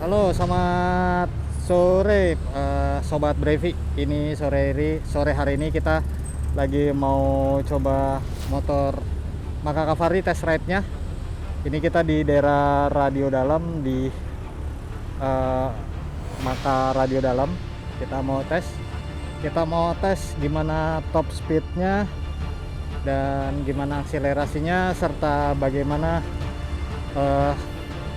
Halo, selamat sore Sobat Brevi. Ini sore hari ini kita lagi mau coba motor Maka Cavari test ride-nya. Ini kita di daerah Radio Dalam di eh, Maka Radio Dalam. Kita mau tes gimana top speednya dan gimana akselerasinya serta bagaimana eh,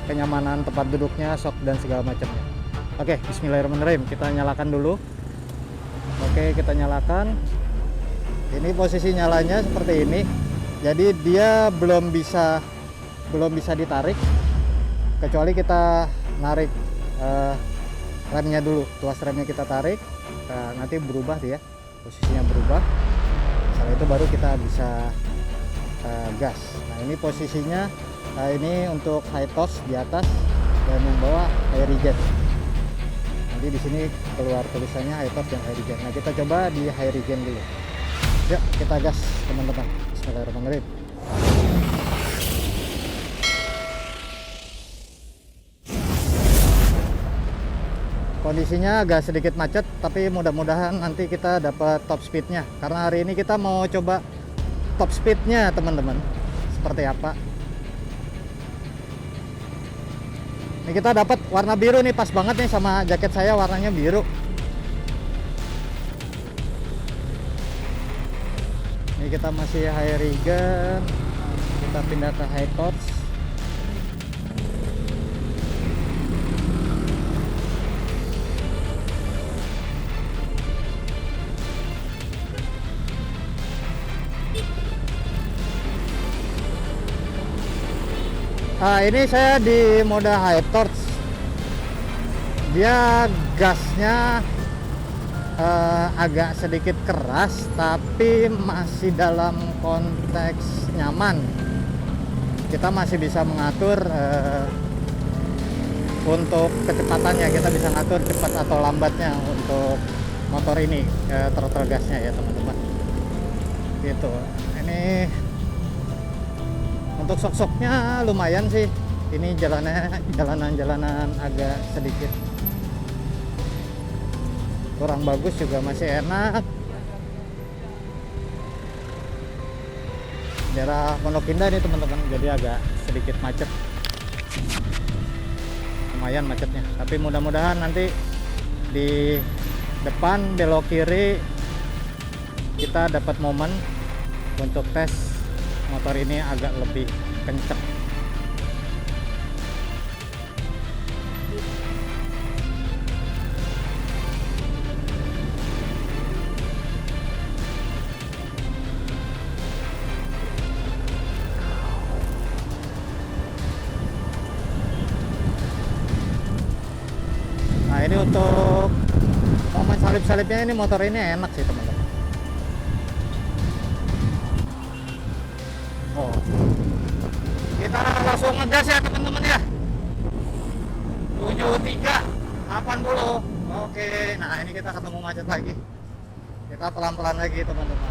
kenyamanan tempat duduknya, shock dan segala macamnya. Oke, bismillahirrahmanirrahim. Kita nyalakan dulu. Oke, kita nyalakan. Ini posisi nyalanya seperti ini. Jadi dia belum bisa ditarik kecuali kita narik remnya dulu. Tuas remnya kita tarik. Nah, nanti berubah dia. Posisinya berubah. Setelah itu baru kita bisa gas. Nah, ini posisinya ini untuk high torque di atas dan yang bawah high regen. Nanti di sini keluar tulisannya high torque dan high regen. Nah, kita coba di high regen dulu. Yuk, kita gas teman-teman. Bismillahirrahmanirrahim. Kondisinya agak sedikit macet, tapi mudah-mudahan nanti kita dapat top speednya. Karena hari ini kita mau coba top speednya teman-teman. Seperti apa? Ini kita dapat warna biru nih, pas banget nih sama jaket saya, warnanya biru. Ini kita masih high regen, kita pindah ke high torque. Ini saya di mode high torque. Dia gasnya agak sedikit keras, tapi masih dalam konteks nyaman. Kita masih bisa mengatur untuk kecepatannya. Kita bisa ngatur cepat atau lambatnya untuk motor ini, throttle gasnya ya teman-teman. Gitu. Ini untuk sok-soknya lumayan sih. Ini jalanan agak sedikit kurang bagus, juga masih enak. Daerah Pondok Indah ini teman-teman, jadi agak sedikit macet. Lumayan macetnya, tapi mudah-mudahan nanti di depan belok kiri kita dapat momen untuk tes motor ini agak lebih kenceng. Nah, ini untuk momen salip-salipnya, ini motor ini enak sih teman-teman. Oh, kita langsung ngegas ya teman-teman ya. 73 80. Oke, nah ini kita ketemu macet lagi. Kita pelan-pelan lagi teman-teman.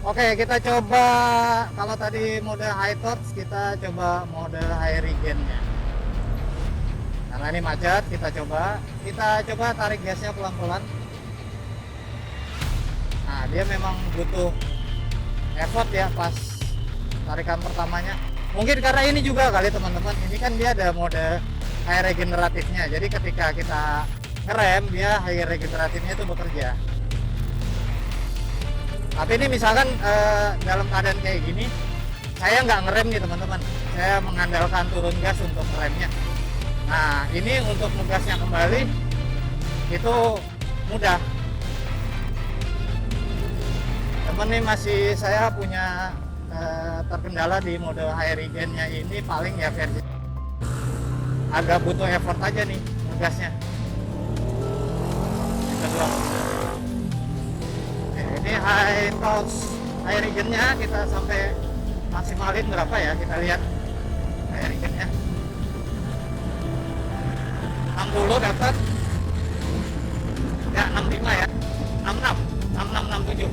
Oke, kita coba. Kalau tadi mode high torque, kita coba mode high regennya. Karena ini macet, kita coba tarik gasnya pelan-pelan. Nah, dia memang butuh effort ya pas tarikan pertamanya. Mungkin karena ini juga kali teman-teman, ini kan dia ada mode high regeneratifnya. Jadi ketika kita ngerem, dia high regeneratifnya itu bekerja. Tapi ini misalkan dalam keadaan kayak gini, saya nggak ngerem nih teman-teman, saya mengandalkan turun gas untuk ngeremnya. Nah, ini untuk ngegasnya kembali itu mudah. Temen nih, masih saya punya terkendala di mode high regennya ini, paling ya versi agak butuh effort aja nih ngegasnya. Yang kedua, ini high torque high regennya kita sampai maksimalin berapa ya, kita lihat high regennya 60 dapat ya, 65 ya, 66 66 67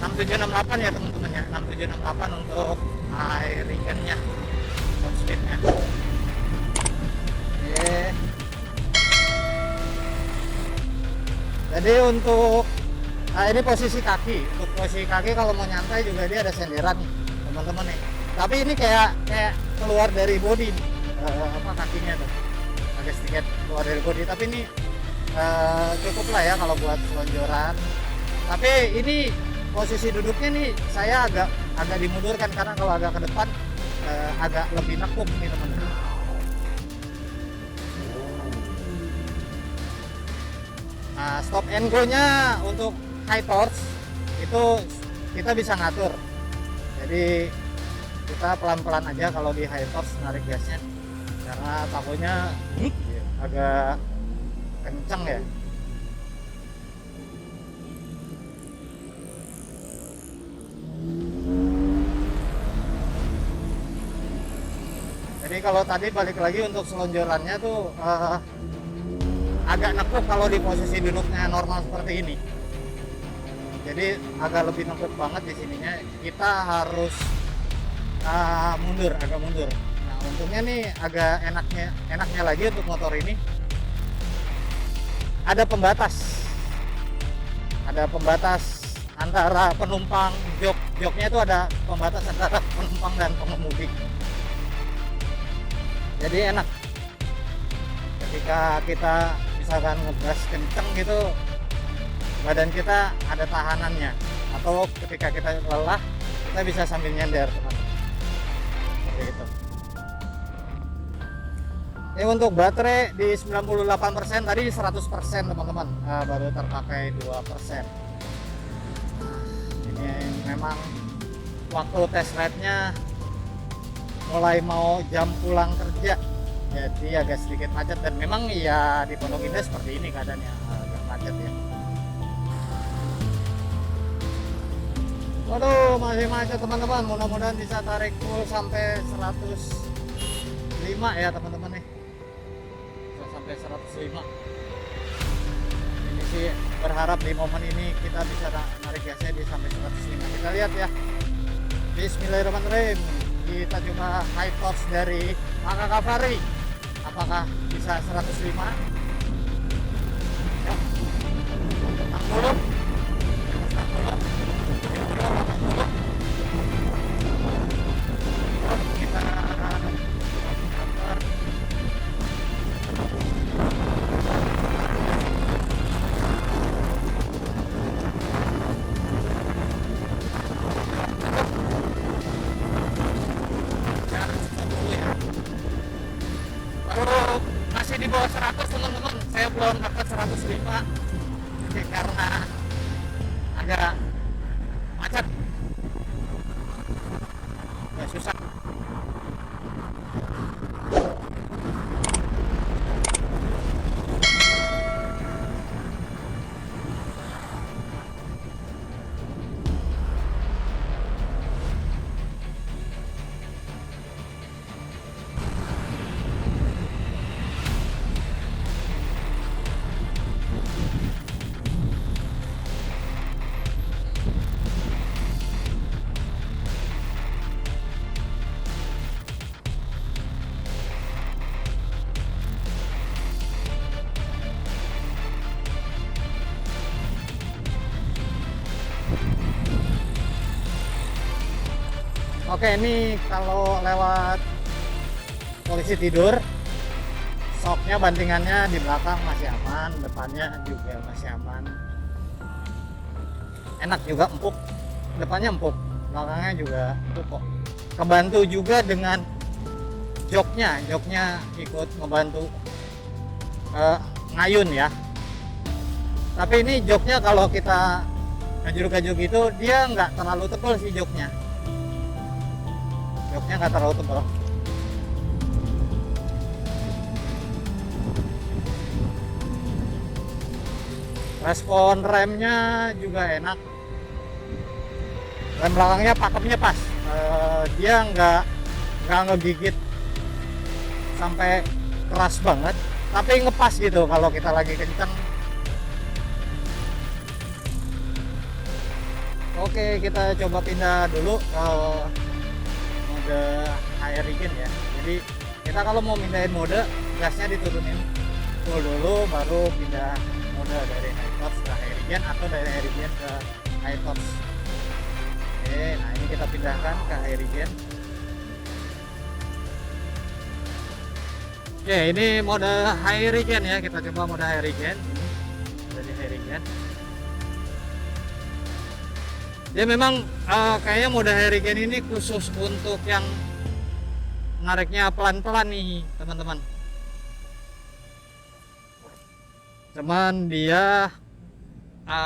67 68 ya teman-teman ya, 67 68 untuk high regennya, top speednya. Jadi untuk ini posisi kaki. Untuk posisi kaki kalau mau nyantai juga dia ada senderan nih, teman-teman nih. Tapi ini kayak keluar dari body nih. Kakinya tuh agak sedikit keluar dari body. Tapi ini cukup lah ya kalau buat selonjoran. Tapi ini posisi duduknya nih saya agak dimundurkan karena kalau agak ke depan agak lebih nekuk nih teman-teman. Nah, stop and go nya untuk high torque itu kita bisa ngatur. Jadi kita pelan-pelan aja kalau di high torque narik gasnya karena takutnya agak kencang ya. Jadi kalau tadi balik lagi untuk selonjorannya tuh agak nekuk kalau di posisi duduknya normal seperti ini. Jadi agak lebih nekuk banget di sininya. Kita harus agak mundur. Nah, untungnya nih agak enaknya lagi untuk motor ini ada pembatas. Ada pembatas antara penumpang, joknya itu ada pembatas antara penumpang dan pengemudi. Jadi enak ketika kita misalkan ngegas kenceng gitu, badan kita ada tahanannya, atau ketika kita lelah kita bisa sambil nyender teman-teman. Seperti itu. Ini untuk baterai di 98%, tadi 100% teman-teman, baru terpakai 2%. Ini memang waktu test ride-nya mulai mau jam pulang kerja, jadi agak sedikit macet, dan memang ya di Pondok Indah seperti ini keadaannya, agak macet ya. Waduh, masih macet teman-teman. Mudah-mudahan bisa tarik full sampai 105 ya teman-teman nih, bisa sampai 105. Ini sih berharap di momen ini kita bisa narik gasnya di sampai 105. Kita lihat ya. Bismillahirrahmanirrahim. Kita coba high torque dari Maka Cavari, apakah bisa 105? Ya. 60. Kita masih di bawah 100 teman-teman. Saya belum dapat 105 karena agak macet ya, susah. Oke, ini kalau lewat polisi tidur, shocknya bantingannya di belakang masih aman, depannya juga masih aman. Enak juga, empuk. Depannya empuk, belakangnya juga empuk kok. Kebantu juga dengan joknya ikut ngebantu ngayun ya. Tapi ini joknya kalau kita ngajuk-ngajuk gitu, dia nggak terlalu tebal sih joknya. Joknya nggak terlalu tebal. Respon remnya juga enak. Rem belakangnya pakemnya pas. Dia nggak ngegigit sampai keras banget, tapi ngepas gitu kalau kita lagi kenceng. Oke, kita coba pindah dulu ke mode air regen ya. Jadi kita kalau mau pindahin mode, gasnya diturunin full dulu, baru pindah mode dari air. torch ke high regen atau dari high regen ke high torch. Oke, nah ini kita pindahkan ke high regen. Oke, ini mode high regen ya, kita coba mode high regen. Dari high regen. Dia memang kayaknya mode high regen ini khusus untuk yang nariknya pelan-pelan nih teman-teman. Cuman dia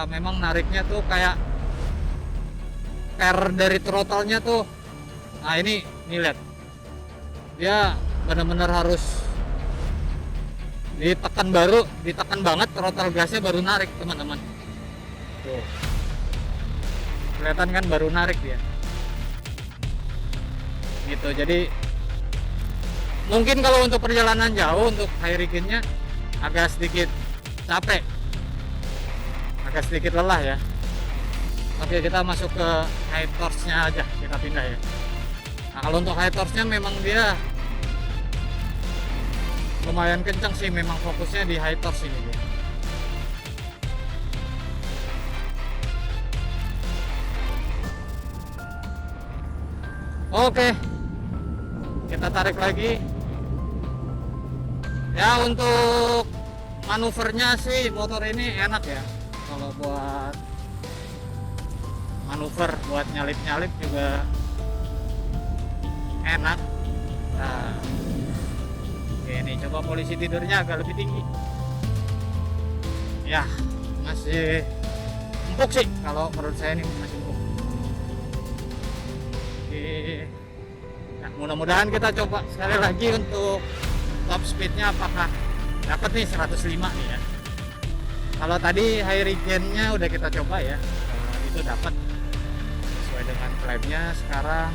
memang nariknya tuh kayak dari throttle-nya tuh. Nah ini lihat, dia benar-benar harus ditekan banget throttle gasnya baru narik teman-teman. Tuh, kelihatan kan baru narik dia. Gitu, jadi mungkin kalau untuk perjalanan jauh untuk high regen-nya agak sedikit capek, agak sedikit lelah ya. Oke, kita masuk ke high torch-nya aja, kita pindah ya. Nah kalau untuk high torch-nya memang dia lumayan kencang sih, memang fokusnya di high torch ini dia. Oke, kita tarik lagi ya. Untuk manuvernya sih motor ini enak ya, kalau buat manuver, buat nyalip-nyalip juga enak. Nah, oke, ini coba polisi tidurnya agak lebih tinggi ya, masih empuk sih kalau menurut saya, ini masih empuk. Oke, nah mudah-mudahan kita coba sekali lagi untuk top speednya apakah dapat nih 105 nih ya. Kalau tadi high regen-nya udah kita coba ya, itu dapat sesuai dengan klaimnya. Sekarang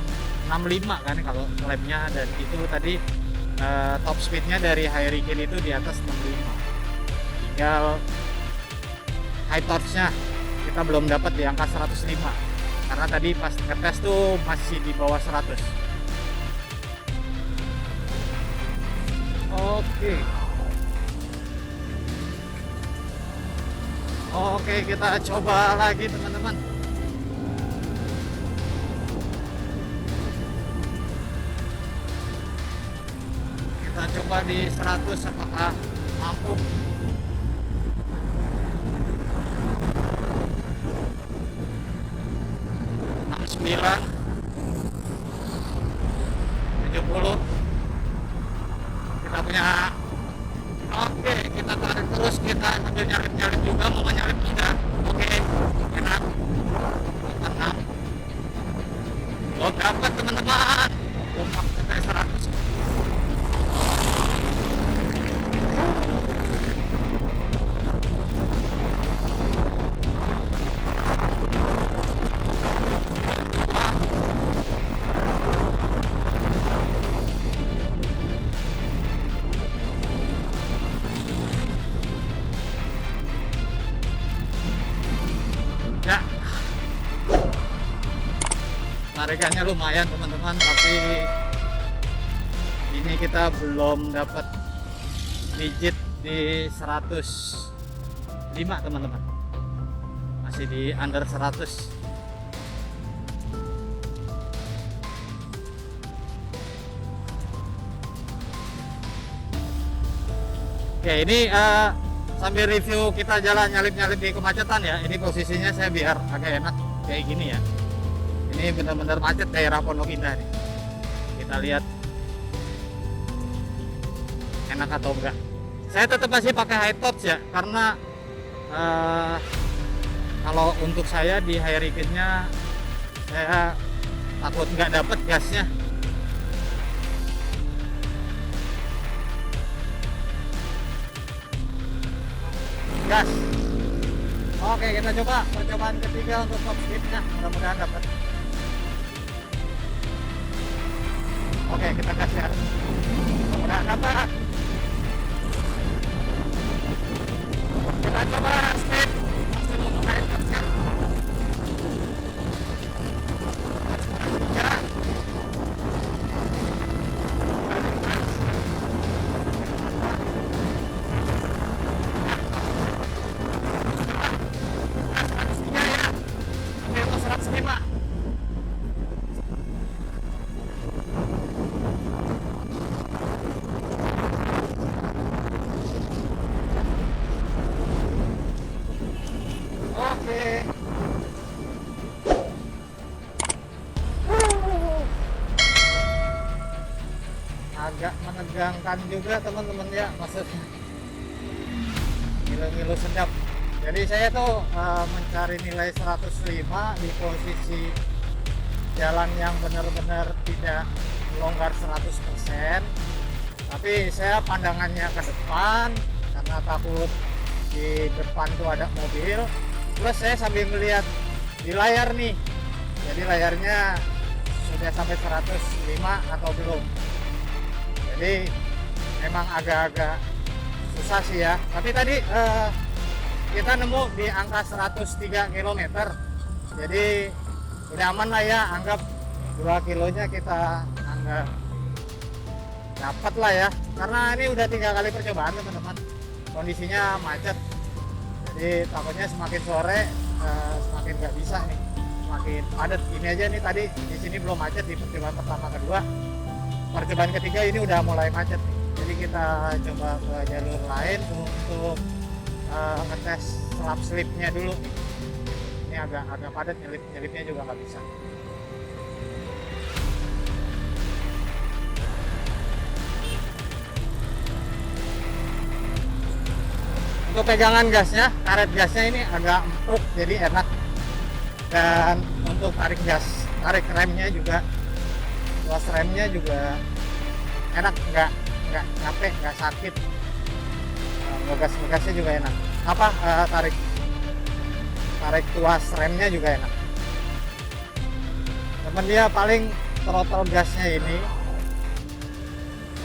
65 kan kalau klaimnya, dan itu tadi top speednya dari high regen itu di atas 65. Tinggal high torch-nya kita belum dapat di angka 105 karena tadi pas ngetes tuh masih di bawah 100. Oke, kita coba lagi teman-teman. Kita coba di 100 apakah mampu. Sembilan 70 kita punya. Oke, kita tarik terus, kita sambil nyalip-nyalip juga, mau nyalip juga. Oke, enak, tenang. Oh, dapat teman-teman, kompak sampai 100. Ya, tarikannya lumayan teman-teman, tapi ini kita belum dapat digit di 105 teman-teman, masih di under 100. Oke, ini sambil review kita jalan nyalip-nyalip di kemacetan ya. Ini posisinya saya biar agak enak kayak gini ya. Ini benar-benar macet daerah Pondok Indah nih. Kita lihat enak atau enggak. Saya tetap masih pakai high torch ya, karena kalau untuk saya di high regen-nya saya takut nggak dapet gasnya. Gas. Oke, kita coba percobaan ketiga untuk top speednya, mudah-mudahan dapat. Oke, kita gas ya, mudah-mudahan dapat. Kita coba speed maksimum high torch-nya. Ya. agak menegangkan juga teman-teman ya, maksudnya ngilu-ngilu sedap. Jadi saya tuh mencari nilai 105 di posisi jalan yang benar-benar tidak longgar 100%, tapi saya pandangannya ke depan karena takut di depan tuh ada mobil, plus saya sambil melihat di layar nih, jadi layarnya sudah sampai 105 atau belum. Jadi memang agak-agak susah sih ya, tapi tadi kita nemu di angka 103 km, jadi udah aman lah ya, anggap 2 kilonya kita anggap dapat lah ya, karena ini udah 3 kali percobaan teman-teman, kondisinya macet, jadi takutnya semakin sore semakin nggak bisa nih, semakin padat. Ini aja nih tadi di sini belum macet di percobaan pertama kedua, percobaan ketiga ini udah mulai macet nih. Jadi kita coba ke jalur lain untuk ngetes selap slipnya dulu. Ini agak padat, nyelipnya juga nggak bisa. Untuk pegangan gasnya, karet gasnya ini agak empuk, jadi enak. Dan untuk tarik remnya juga, tuas remnya juga enak, nggak capek, nggak sakit. Ngegasnya juga enak. Tarik tuas remnya juga enak. Temen dia paling throttle gasnya ini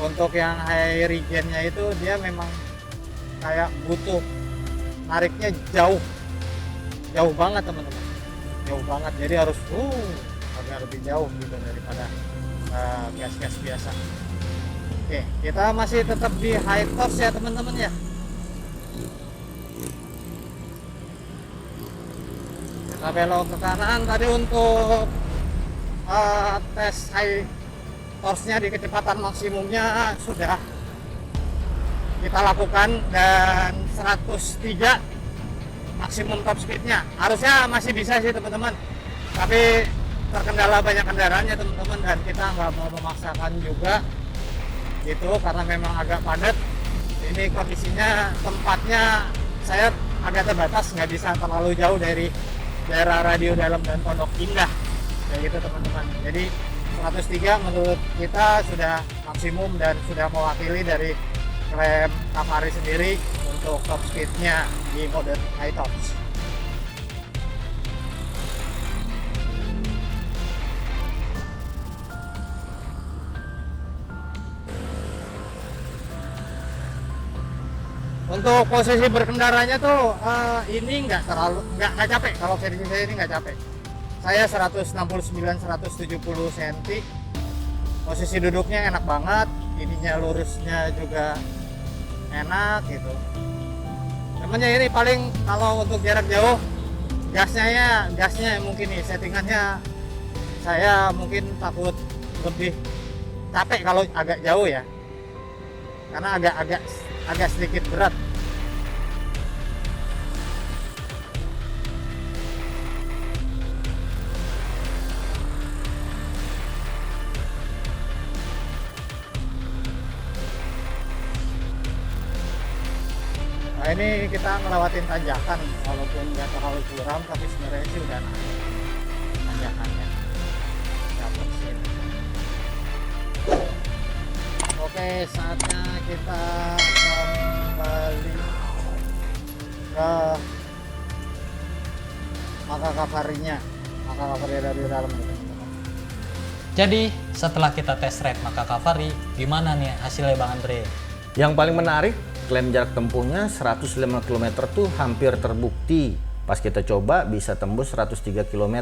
untuk yang high regennya itu dia memang kayak butuh nariknya jauh banget teman-teman, jauh banget, jadi harus agak lebih jauh gitu daripada gas-gas biasa. Oke, kita masih tetap di high torque ya teman-teman ya. Kita belok ke kanan tadi untuk tes high torque-nya di kecepatan maksimumnya sudah kita lakukan, dan 103 maksimum top speednya. Harusnya masih bisa sih teman-teman, tapi terkendala banyak kendaraannya teman-teman, dan kita nggak mau memaksakan juga gitu karena memang agak padat. Ini kondisinya, tempatnya saya agak terbatas, nggak bisa terlalu jauh dari daerah radio dalam dan Pondok Indah kayak gitu teman-teman. Jadi 103 menurut kita sudah maksimum dan sudah mewakili dari klaim Cafari sendiri untuk top speednya di mode high torque. Untuk posisi berkendaranya tuh ini nggak capek. Kalau versi saya ini nggak capek. Saya 169 170 cm. Posisi duduknya enak banget, ininya lurusnya juga enak gitu. Namanya ini paling kalau untuk jarak jauh gasnya mungkin nih settingannya saya mungkin takut lebih capek kalau agak jauh ya, karena agak sedikit berat. Nah ini kita ngelewatin tanjakan, walaupun nggak terlalu curam, tapi sebenarnya sih udah naik tanjakannya. Dapet sih. Oke, saatnya kita kembali ke Maka Cafari dari dalam. Jadi setelah kita test ride Maka Cafari, gimana nih hasilnya Bang Andre? Yang paling menarik, klaim jarak tempuhnya 105 km tuh hampir terbukti. Pas kita coba bisa tembus 103 km,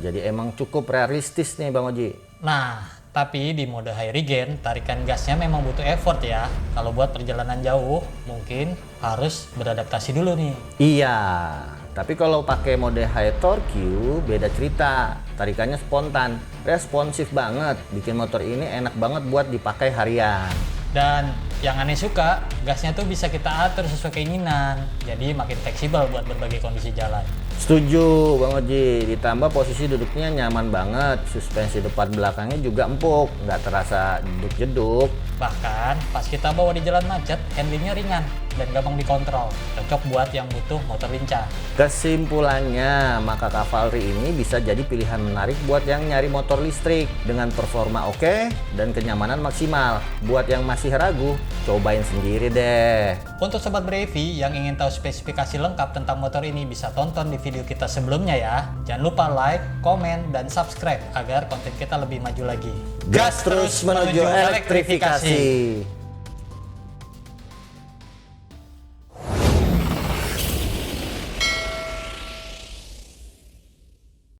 jadi emang cukup realistis nih Bang Oji. Nah, tapi di mode high regen, tarikan gasnya memang butuh effort ya. Kalau buat perjalanan jauh, mungkin harus beradaptasi dulu nih. Iya, tapi kalau pakai mode high torque beda cerita. Tarikannya spontan, responsif banget, bikin motor ini enak banget buat dipakai harian. Dan Yang aneh suka, gasnya tuh bisa kita atur sesuai keinginan, jadi makin fleksibel buat berbagai kondisi jalan. Setuju Bang Oji, ditambah posisi duduknya nyaman banget, suspensi depan belakangnya juga empuk, nggak terasa jeduk-jeduk. Bahkan pas kita bawa di jalan macet, handlingnya ringan dan gampang dikontrol, cocok buat yang butuh motor lincah. Kesimpulannya, maka Cavalry ini bisa jadi pilihan menarik buat yang nyari motor listrik dengan performa oke dan kenyamanan maksimal. Buat yang masih ragu, cobain sendiri deh. Untuk sobat Brevi yang ingin tahu spesifikasi lengkap tentang motor ini bisa tonton di video kita sebelumnya ya. Jangan lupa like, komen, dan subscribe agar konten kita lebih maju lagi. Gas terus menuju elektrifikasi.